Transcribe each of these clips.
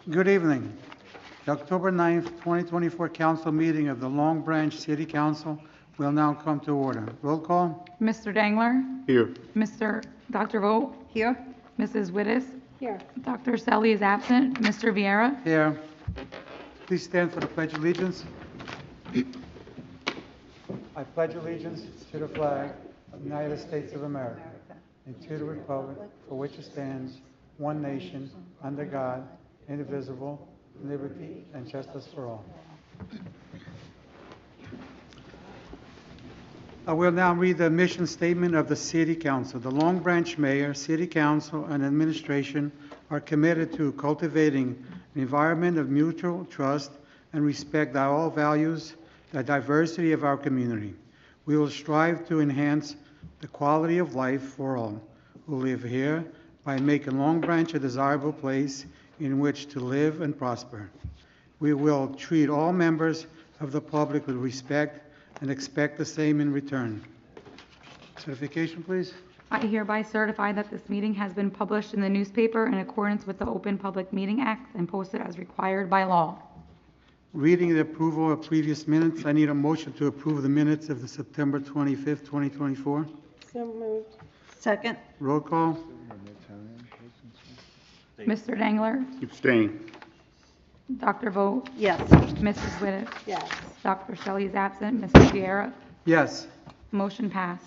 Good evening. The October 9th, 2024 council meeting of the Long Branch City Council will now come to order. Roll call. Mr. Dangler? Here. Dr. Vogt? Here. Mrs. Wittes? Here. Dr. Selly is absent. Mr. Vieira? Here. Please stand for the Pledge of Allegiance. I pledge allegiance to the flag of the United States of America and to the republic for which it stands, one nation, under God, indivisible, liberty and justice for all. I will now read the mission statement of the City Council. The Long Branch Mayor, City Council, and Administration are committed to cultivating an environment of mutual trust and respect that all values the diversity of our community. We will strive to enhance the quality of life for all who live here by making Long Branch a desirable place in which to live and prosper. We will treat all members of the public with respect and expect the same in return. Certification, please. I hereby certify that this meeting has been published in the newspaper in accordance with the Open Public Meeting Act and posted as required by law. Reading the approval of previous minutes, I need a motion to approve the minutes of the September 25th, 2024. So moved. Second. Roll call. Mr. Dangler? Abstain. Dr. Vogt? Yes. Mrs. Wittes? Yes. Dr. Selly is absent. Mr. Vieira? Yes. Motion passed.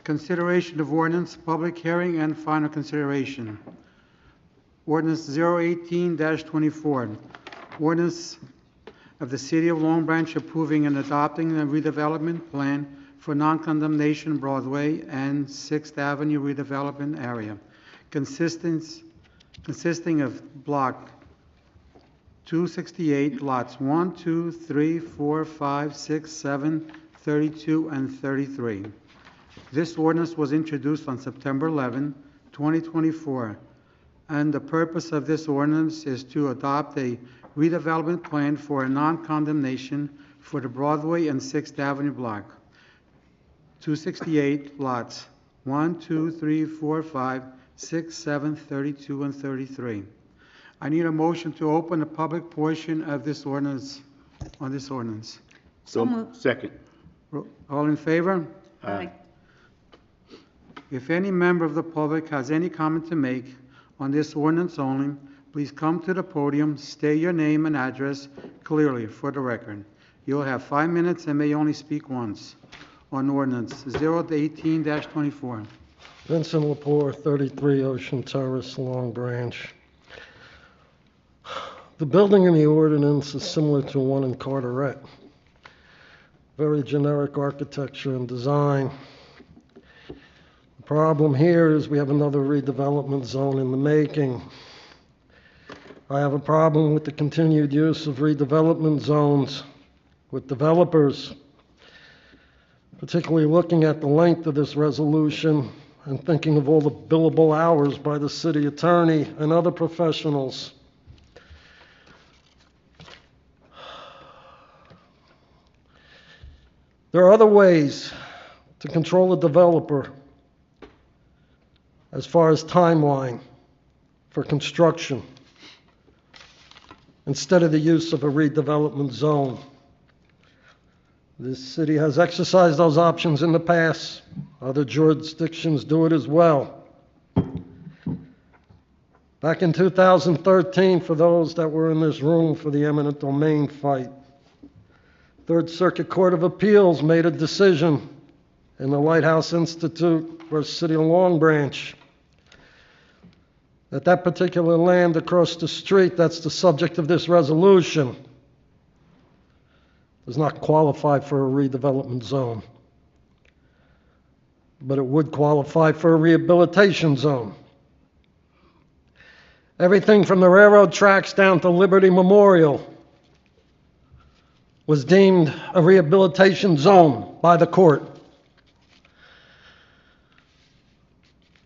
Consideration of ordinance, public hearing, and final consideration. Ordinance 018-24. Ordinance of the City of Long Branch approving and adopting a redevelopment plan for non-condemnation Broadway and 6th Avenue redevelopment area, consisting of block 268, lots 1, 2, 3, 4, 5, 6, 7, 32, and 33. This ordinance was introduced on September 11, 2024, and the purpose of this ordinance is to adopt a redevelopment plan for a non-condemnation for the Broadway and 6th Avenue block. 268 lots 1, 2, 3, 4, 5, 6, 7, 32, and 33. I need a motion to open the public portion of this ordinance, on this ordinance. So moved. Second. All in favor? Aye. If any member of the public has any comment to make on this ordinance only, please come to the podium, state your name and address clearly for the record. You'll have 5 minutes and may only speak once on ordinance 018-24. Vincent Lepore, 33 Ocean Terrace, Long Branch. The building in the ordinance is similar to one in Carteret. Very generic architecture and design. The problem here is we have another redevelopment zone in the making. I have a problem with the continued use of redevelopment zones with developers, particularly looking at the length of this resolution and thinking of all the billable hours by the city attorney and other professionals. There are other ways to control a developer as far as timeline for construction instead of the use of a redevelopment zone. This city has exercised those options in the past. Other jurisdictions do it as well. Back in 2013, for those that were in this room for the eminent domain fight, Third Circuit Court of Appeals made a decision in the Lighthouse Institute versus City of Long Branch that that particular land across the street that's the subject of this resolution does not qualify for a redevelopment zone, but it would qualify for a rehabilitation zone. Everything from the railroad tracks down to Liberty Memorial was deemed a rehabilitation zone by the court.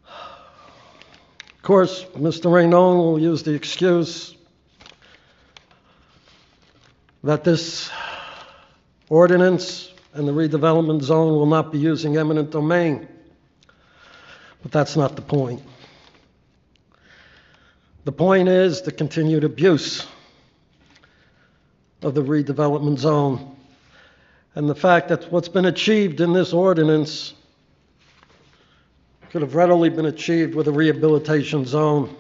Of course, Mr. Raynone will use the excuse that this ordinance and the redevelopment zone will not be using eminent domain. But that's not the point. The point is the continued abuse of the redevelopment zone and the fact that what's been achieved in this ordinance could have readily been achieved with a rehabilitation zone.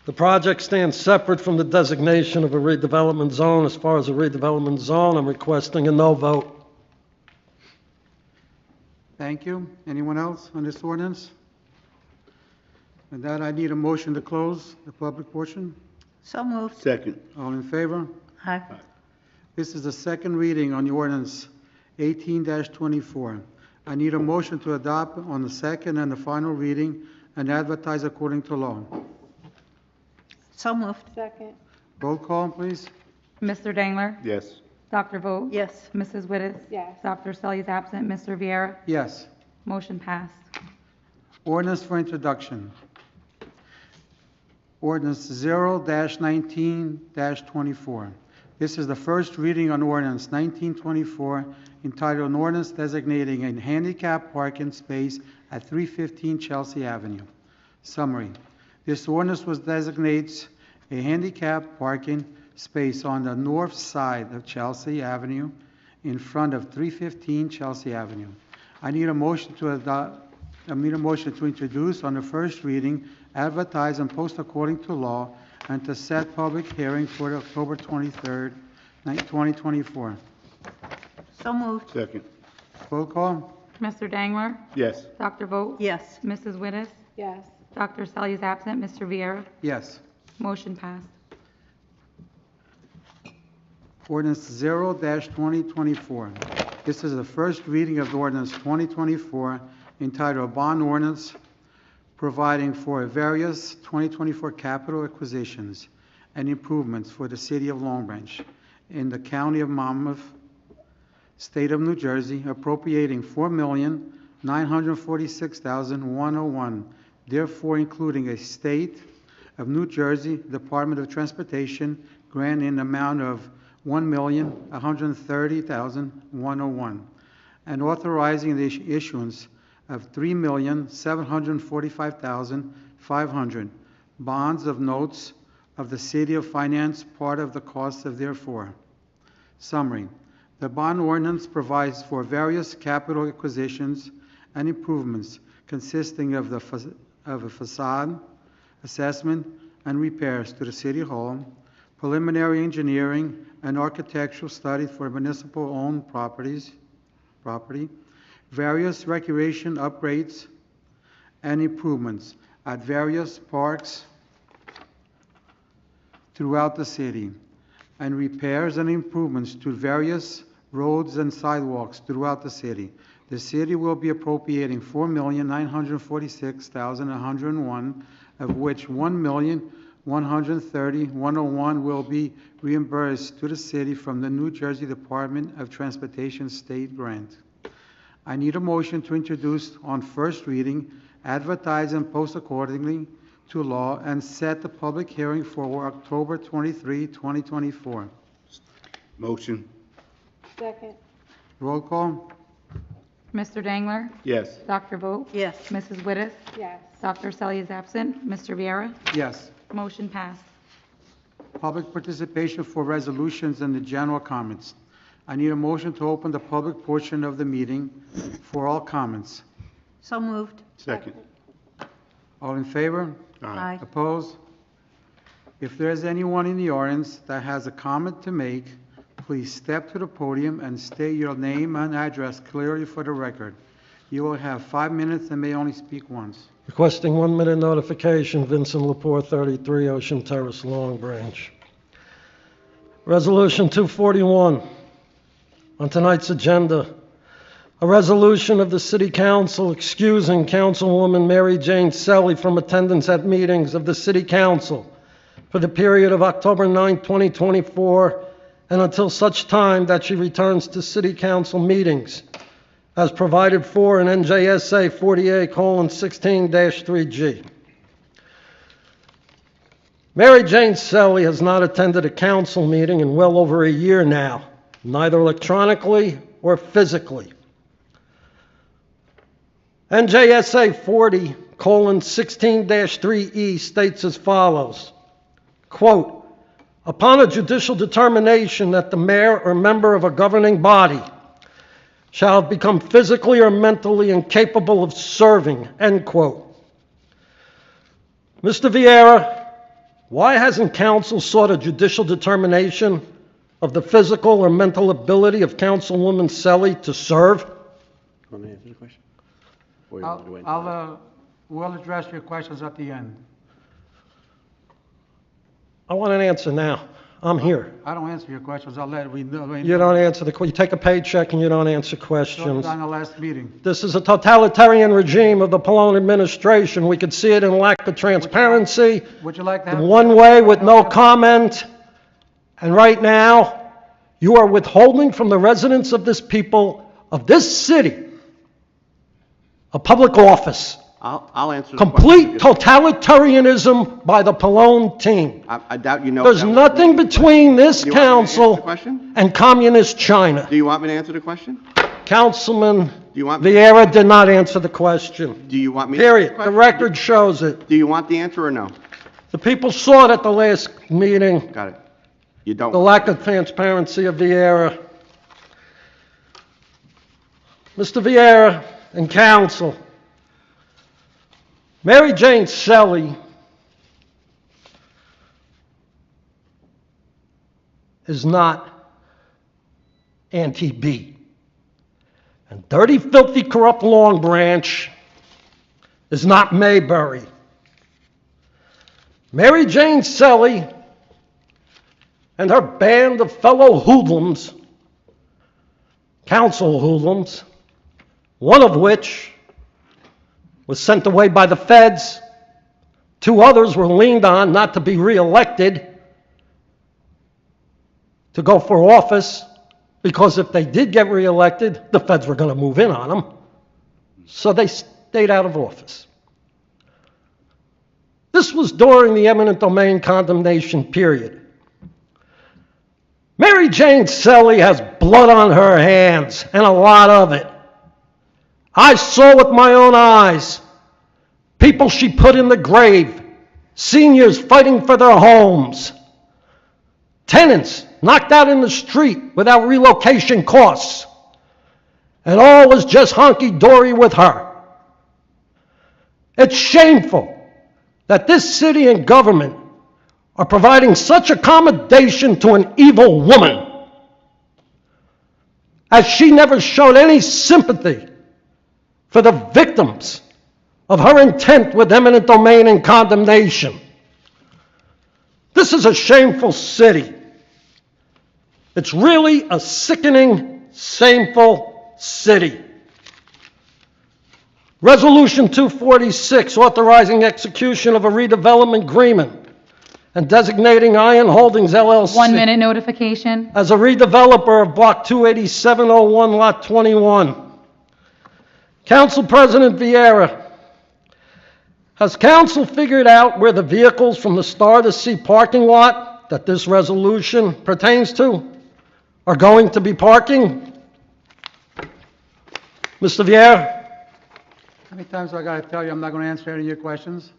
The project stands separate from the designation of a redevelopment zone. As far as a redevelopment zone, I'm requesting a no vote. Thank you. Anyone else on this ordinance? With that, I need a motion to close the public portion. So moved. Second. All in favor? Aye. This is the second reading on the ordinance 18-24. I need a motion to adopt on the second and the final reading and advertise according to law. So moved. Second. Roll call, please. Mr. Dangler? Yes. Dr. Vogt? Yes. Mrs. Wittes? Yes. Dr. Selly is absent. Mr. Viera? Yes. Motion passed. Ordinance for introduction. Ordinance 0-19-24. This is the first reading on ordinance 1924 entitled an ordinance designating a handicap parking space at 315 Chelsea Avenue. Summary. This ordinance designates a handicap parking space on the north side of Chelsea Avenue in front of 315 Chelsea Avenue. I need a motion to introduce on the first reading, advertise and post according to law, and to set public hearing for October 23rd, 2024. So moved. Second. Roll call? Mr. Dangler? Yes. Dr. Vogt? Yes. Mrs. Wittes? Yes. Dr. Selly is absent. Mr. Viera? Yes. Motion passed. Ordinance 0-2024. This is the first reading of the ordinance 2024 entitled Bond Ordinance providing for various 2024 capital acquisitions and improvements for the city of Long Branch in the county of Monmouth, state of New Jersey, appropriating $4,946,101, therefore including a state of New Jersey Department of Transportation grant in the amount of $1,130,101, and authorizing the issuance of $3,745,500 bonds of notes of the City of Finance, part of the cost of therefore. Summary. The bond ordinance provides for various capital acquisitions and improvements consisting of a facade, assessment, and repairs to the City Hall, preliminary engineering and architectural study for municipal-owned property, various recreation upgrades and improvements at various parks throughout the city, and repairs and improvements to various roads and sidewalks throughout the city. The city will be appropriating $4,946,101, of which $1,130,101 will be reimbursed to the city from the New Jersey Department of Transportation state grant. I need a motion to introduce on first reading, advertise and post accordingly to law, and set the public hearing for October 23, 2024. Motion. Second. Roll call? Mr. Dangler? Yes. Dr. Vogt? Yes. Mrs. Wittes? Yes. Dr. Selly is absent. Mr. Viera? Yes. Motion passed. Public participation for resolutions and the general comments. I need a motion to open the public portion of the meeting for all comments. So moved. Second. All in favor? Aye. Opposed? If there is anyone in the audience that has a comment to make, please step to the podium and state your name and address clearly for the record. You will have 5 minutes and may only speak once. Requesting 1-minute notification, Vincent Lepore, 33 Ocean Terrace, Long Branch. Resolution 241. On tonight's agenda, a resolution of the City Council excusing Councilwoman Mary Jane Selly from attendance at meetings of the City Council for the period of October 9, 2024, and until such time that she returns to City Council meetings, as provided for in NJSA 48:16-3G. Mary Jane Selly has not attended a council meeting in well over a year now, neither electronically or physically. NJSA 2020:16-3E states as follows, quote, "Upon a judicial determination that the mayor or member of a governing body shall have become physically or mentally incapable of serving," end quote. Mr. Vieira, why hasn't council sought a judicial determination of the physical or mental ability of Councilwoman Selly to serve? Want to answer the question? Or you want to wait? We'll address your questions at the end. I want an answer now. I'm here. I don't answer your questions, I'll let, we know. You don't answer you take a paycheck and you don't answer Showed questions. it on the last meeting. This is a totalitarian regime of the Pallone administration. We could see it in lack of transparency, Would you like to have? one way with no comment. And right now, you are withholding from the residents of this people, of this city, a public office. I'll answer the Complete question. totalitarianism by the Pallone team. I doubt you know. There's that was nothing the- between this Do you want me to answer the council question? and communist China. Do you want me to answer the question? Councilman Do you want me? Vieira did not answer the question. Do you want me? to answer Period. The question? record shows it. Do you want the answer or no? The people saw it at the last meeting, Got it. You don't. the lack of transparency of Vieira. Mr. Vieira and council, Mary Jane Selly is not anti-B. And dirty, filthy, corrupt Long Branch is not Mayberry. Mary Jane Selly and her band of fellow hoodlums, council hoodlums, one of which was sent away by the feds, 2 others were leaned on not to be reelected to go for office, because if they did get reelected, the feds were going to move in on them. So they stayed out of office. This was during the eminent domain condemnation period. Mary Jane Selly has blood on her hands, and a lot of it. I saw with my own eyes people she put in the grave, seniors fighting for their homes, tenants knocked out in the street without relocation costs, and all was just honky-dory with her. It's shameful that this city and government are providing such accommodation to an evil woman, as she never showed any sympathy for the victims of her intent with eminent domain and condemnation. This is a shameful city. It's really a sickening, shameful city. Resolution 246, authorizing execution of a redevelopment agreement and designating Iron Holdings LLC 1 minute notification. as a redeveloper of Block 28701, Lot 21. Council President Vieira, has council figured out where the vehicles from the Star to Sea parking lot that this resolution pertains to are going to be parking? Mr. Vieira? How many times do I gotta tell you I'm not gonna answer any of your questions?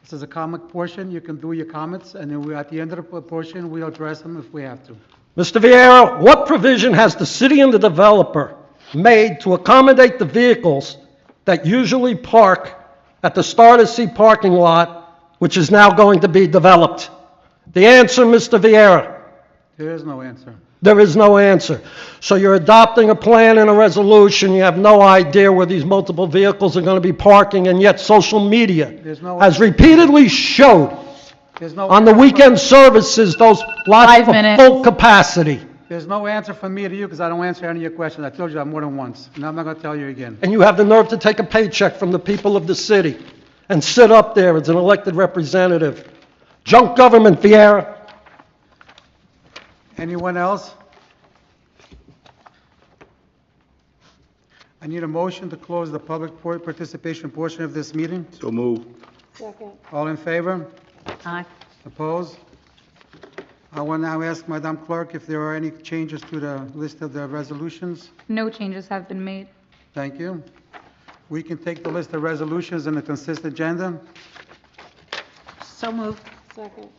This is a comment portion, you can do your comments, and then at the end of the portion, we'll address them if we have to. Mr. Vieira, what provision has the city and the developer made to accommodate the vehicles that usually park at the Star to Sea parking lot, which is now going to be developed? The answer, Mr. Vieira? There is no answer. There is no answer. So you're adopting a plan and a resolution, you have no idea where these multiple vehicles are going to be parking, and yet social media There's no- has repeatedly showed There's no. on the weekend services those lots 5 of minutes. full capacity. There's no answer from me to you, because I don't answer any of your questions. I told you that more than once, and I'm not gonna tell you again. And you have the nerve to take a paycheck from the people of the city and sit up there as an elected representative. Junk government, Vieira. Anyone else? I need a motion to close the public participation portion of this meeting. So move. All in favor? Aye. Opposed? I will now ask Madam Clerk if there are any changes to the list of the resolutions. No changes have been made. Thank you. We can take the list of resolutions in a consistent agenda. So moved. Second.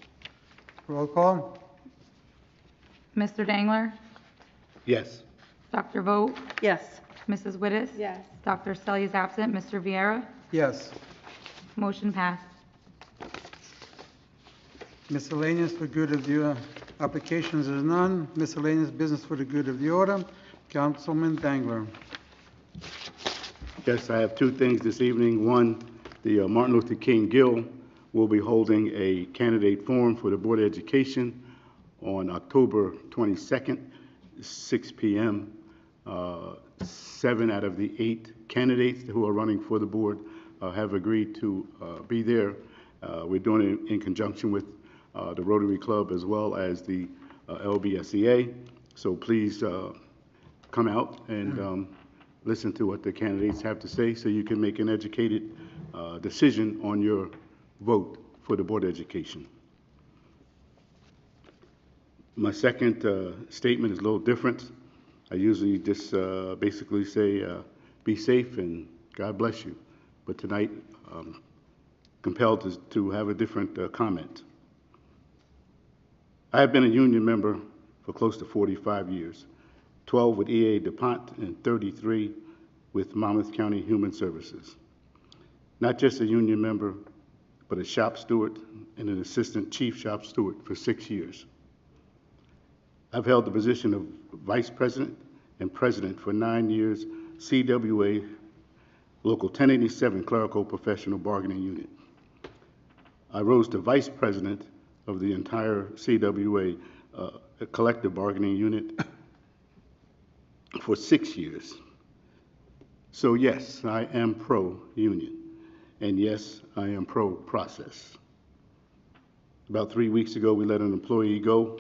Roll call. Mr. Dangler? Yes. Dr. Vogt? Yes. Mrs. Wittes? Yes. Dr. Selly is absent. Mr. Viera? Yes. Motion passed. Miscellaneous for good of the applications is none. Miscellaneous business for the good of the order. Councilman Dangler. Yes, I have two things this evening. One, the Martin Luther King Gill will be holding a candidate forum for the Board of Education on October 22nd, 6 p.m. 7 out of the 8 candidates who are running for the board have agreed to be there. We're doing it in conjunction with the Rotary Club as well as the LBSEA. So please come out and listen to what the candidates have to say so you can make an educated decision on your vote for the Board of Education. My second statement is a little different. I usually just basically say, be safe and God bless you. But tonight, I'm compelled to have a different comment. I have been a union member for close to 45 years, 12 with EA DuPont and 33 with Monmouth County Human Services. Not just a union member, but a shop steward and an assistant chief shop steward for 6 years. I've held the position of vice president and president for 9 years, CWA Local 1087 Clerical Professional Bargaining Unit. I rose to vice president of the entire CWA Collective Bargaining Unit for 6 years. So yes, I am pro-union, and yes, I am pro-process. About 3 weeks ago, we let an employee go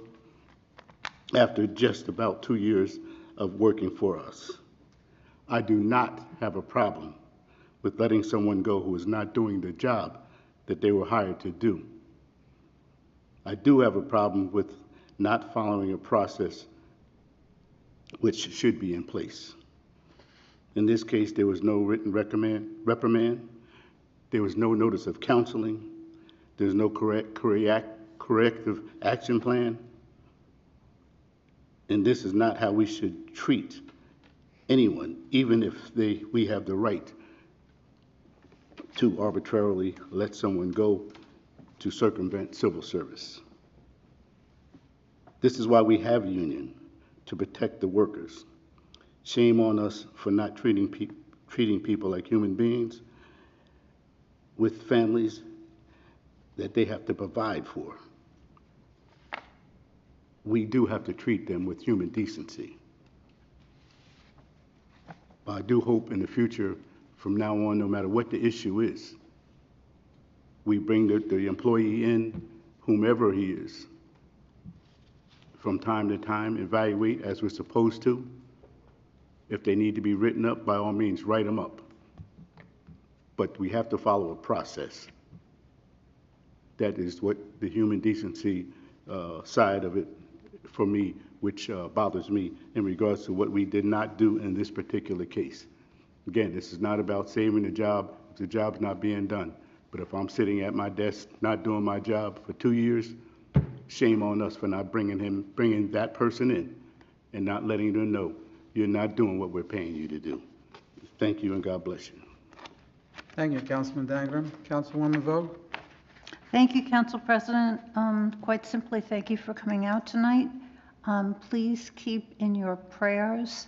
after just about 2 years of working for us. I do not have a problem with letting someone go who is not doing the job that they were hired to do. I do have a problem with not following a process which should be in place. In this case, there was no written reprimand. There was no notice of counseling. There's no corrective action plan. And this is not how we should treat anyone, even if we have the right to arbitrarily let someone go to circumvent civil service. This is why we have a union, to protect the workers. Shame on us for not treating people like human beings with families that they have to provide for. We do have to treat them with human decency. I do hope in the future, from now on, no matter what the issue is, we bring the employee in, whomever he is, from time to time, evaluate as we're supposed to. If they need to be written up, by all means, write them up. But we have to follow a process. That is what the human decency side of it, for me, which bothers me in regards to what we did not do in this particular case. Again, this is not about saving the job if the job's not being done. But if I'm sitting at my desk not doing my job for 2 years, shame on us for not bringing that person in and not letting them know you're not doing what we're paying you to do. Thank you and God bless you. Thank you, Councilman Dangler. Councilwoman Vogt. Thank you, Council President. Quite simply, thank you for coming out tonight. Please keep in your prayers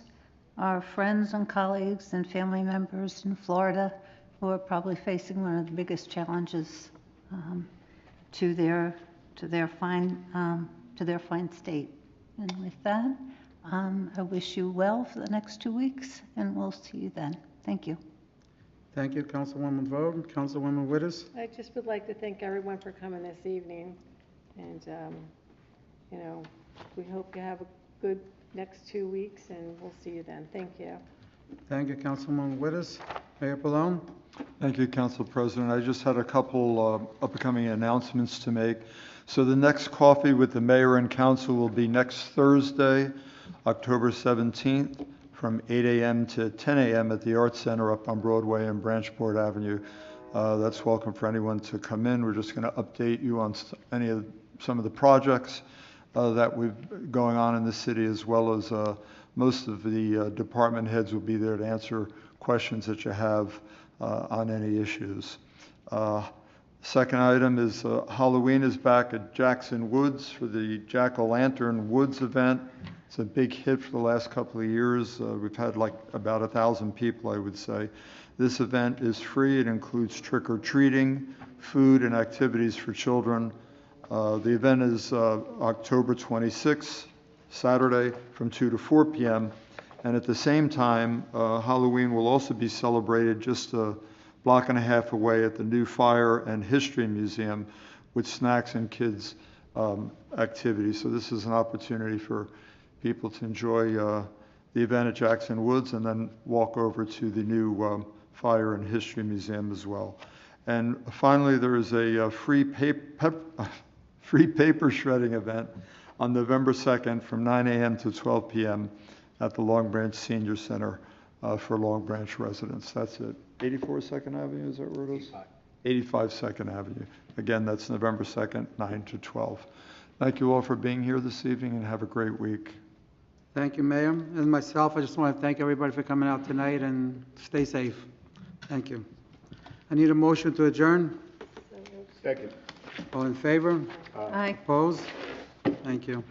our friends and colleagues and family members in Florida who are probably facing one of the biggest challenges to their fine state. And with that, I wish you well for the next 2 weeks, and we'll see you then. Thank you. Thank you, Councilwoman Vogt. Councilwoman Wittes. I just would like to thank everyone for coming this evening, and, you know, we hope you have a good next 2 weeks, and we'll see you then. Thank you. Thank you, Councilwoman Wittes. Mayor Pallone. Thank you, Council President. I just had a couple upcoming announcements to make. So the next coffee with the mayor and council will be next Thursday, October 17th, from 8 a.m. to 10 a.m. at the Arts Center up on Broadway and Branchport Avenue. That's welcome for anyone to come in. We're just going to update you on some of the projects that we've going on in the city, as well as most of the department heads will be there to answer questions that you have on any issues. Second item is Halloween is back at Jackson Woods for the Jack-o'-lantern Woods event. It's a big hit for the last couple of years. We've had like about 1,000 people, I would say. This event is free. It includes trick-or-treating, food, and activities for children. The event is October 26th, Saturday, from 2 to 4 p.m. And at the same time, Halloween will also be celebrated just a block and a half away at the new Fire and History Museum with snacks and kids activities. So this is an opportunity for people to enjoy the event at Jackson Woods and then walk over to the new Fire and History Museum as well. And finally, there is a free paper shredding event on November 2nd from 9 a.m. to 12 p.m. at the Long Branch Senior Center for Long Branch residents. That's it. 84 2nd Avenue, is that where it is? 85 2nd Avenue. Again, that's November 2nd, 9 to 12. Thank you all for being here this evening, and have a great week. Thank you, Mayor. And myself, I just want to thank everybody for coming out tonight, and stay safe. Thank you. I need a motion to adjourn. Second. All in favor? Aye. Opposed? Thank you.